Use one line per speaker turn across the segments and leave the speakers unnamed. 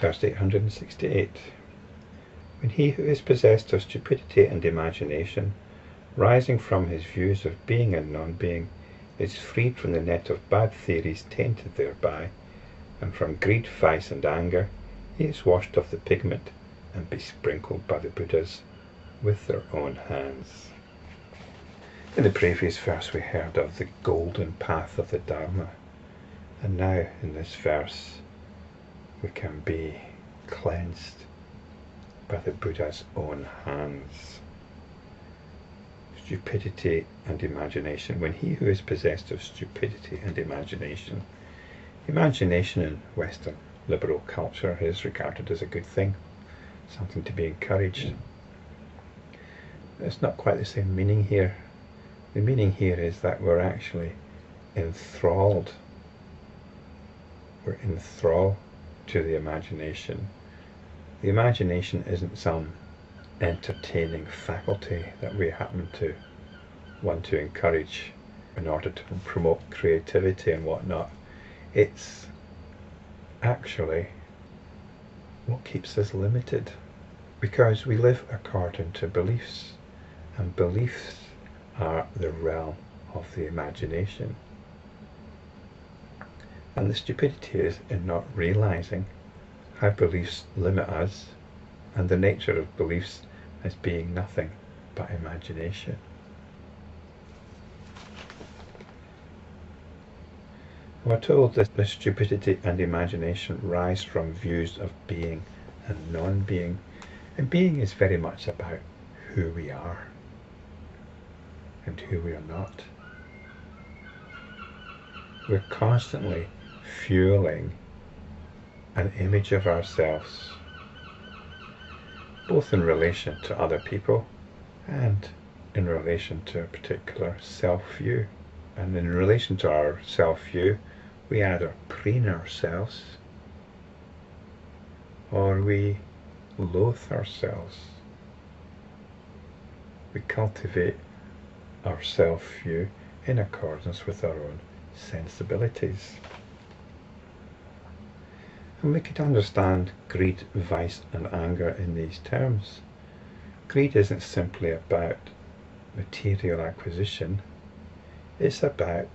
Verse 868. When he who is possessed of stupidity and imagination, rising from his views of being and non-being, is freed from the net of bad theories tainted thereby, and from greed, vice and anger, he is washed of the pigment and besprinkled by the Buddhas with their own hands. In the previous verse we heard of the golden path of the Dharma, and now in this verse we can be cleansed by the Buddha's own hands. Stupidity and imagination. When he who is possessed of stupidity and imagination, imagination in Western liberal culture is regarded as a good thing, something to be encouraged. It's not quite the same meaning here. The meaning here is that we're actually enthralled. We're enthralled to the imagination. The imagination isn't some entertaining faculty that we happen to want to encourage in order to promote creativity and whatnot. It's actually what keeps us limited, because we live according to beliefs, and beliefs are the realm of the imagination. And the stupidity is in not realizing how beliefs limit us, and the nature of beliefs as being nothing but imagination. We're told that the stupidity and imagination rise from views of being and non-being, and being is very much about who we are and who we are not. We're constantly fueling an image of ourselves, both in relation to other people and in relation to a particular self-view. And in relation to our self-view, we either preen ourselves or we loathe ourselves. We cultivate our self-view in accordance with our own sensibilities. And we could understand greed, vice and anger in these terms. Greed isn't simply about material acquisition, it's about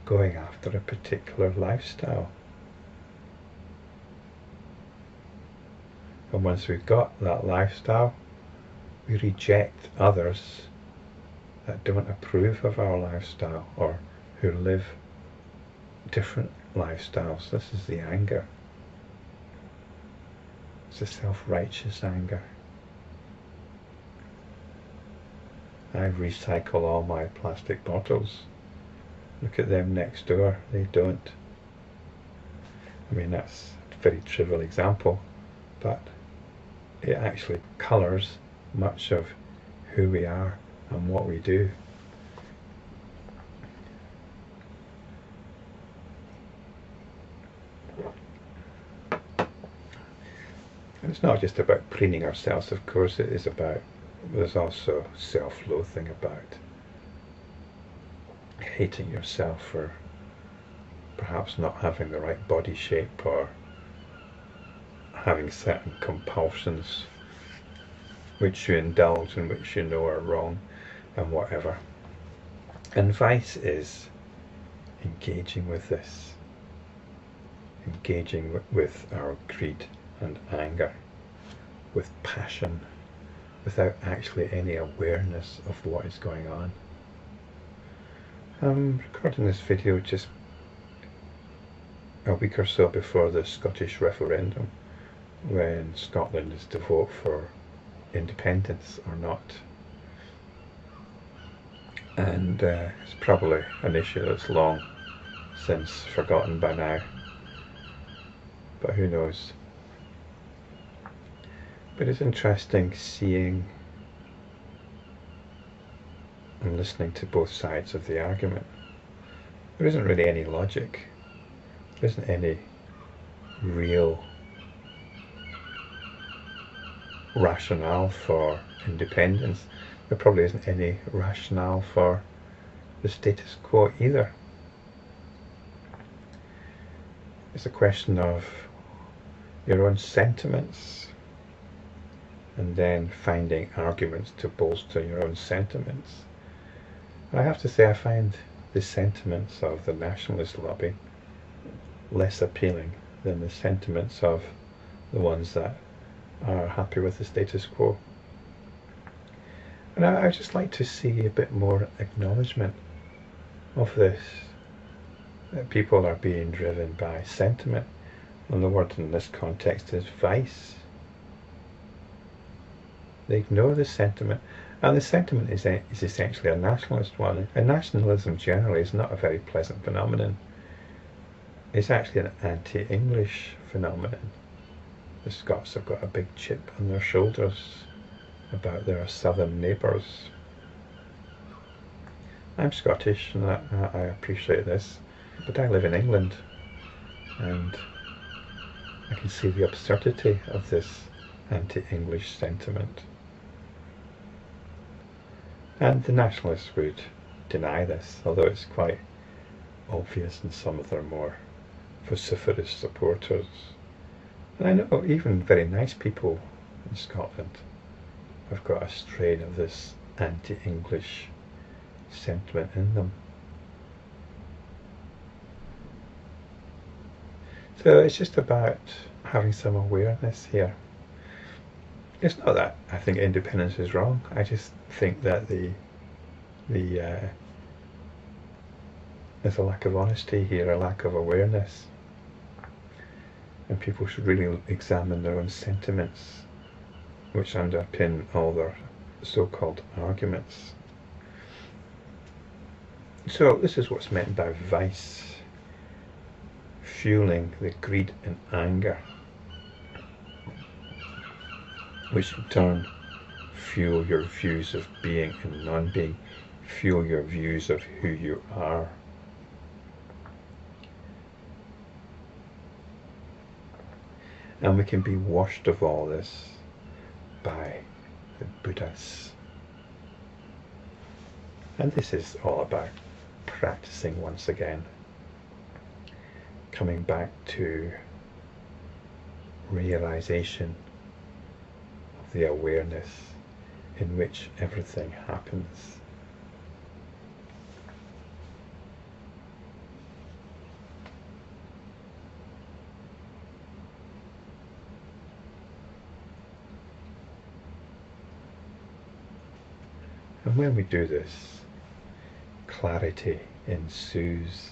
going after a particular lifestyle. And once we've got that lifestyle, we reject others that don't approve of our lifestyle or who live different lifestyles. This is the anger. It's a self-righteous anger. I recycle all my plastic bottles. Look at them next door, they don't. I mean, that's a very trivial example, but it actually colours much of who we are and what we do. And it's not just about preening ourselves, of course, it is about, there's also self-loathing, about hating yourself for perhaps not having the right body shape or having certain compulsions which you indulge in, which you know are wrong and whatever. And vice is engaging with this, engaging with our greed and anger with passion without actually any awareness of what is going on. I'm recording this video just a week or so before the Scottish referendum, when Scotland is to vote for independence or not. And it's probably an issue that's long since forgotten by now, but who knows. But it's interesting seeing and listening to both sides of the argument. There isn't really any logic. There isn't any real rationale for independence. There probably isn't any rationale for the status quo either. It's a question of your own sentiments, and then finding arguments to bolster your own sentiments. I have to say I find the sentiments of the nationalist lobby less appealing than the sentiments of the ones that are happy with the status quo. And I just like to see a bit more acknowledgement of this, that people are being driven by sentiment, and the word in this context is vice. They ignore the sentiment, and the sentiment is essentially a nationalist one. And nationalism generally is not a very pleasant phenomenon. It's actually an anti-English phenomenon. The Scots have got a big chip on their shoulders about their southern neighbours. I'm Scottish, and I appreciate this, but I live in England, and I can see the absurdity of this anti-English sentiment. And the nationalists would deny this, although it's quite obvious in some of their more vociferous supporters. And I know even very nice people in Scotland have got a strain of this anti-English sentiment in them. So it's just about having some awareness here. It's not that I think independence is wrong. I just think that there's a lack of honesty here, a lack of awareness, and people should really examine their own sentiments, which underpin all their so-called arguments. So this is what's meant by vice, fueling the greed and anger, which in turn fuel your views of being and non-being, fuel your views of who you are. And we can be washed of all this by the Buddhas. And this is all about practicing once again, coming back to realization of the awareness in which everything happens. And when we do this, clarity ensues.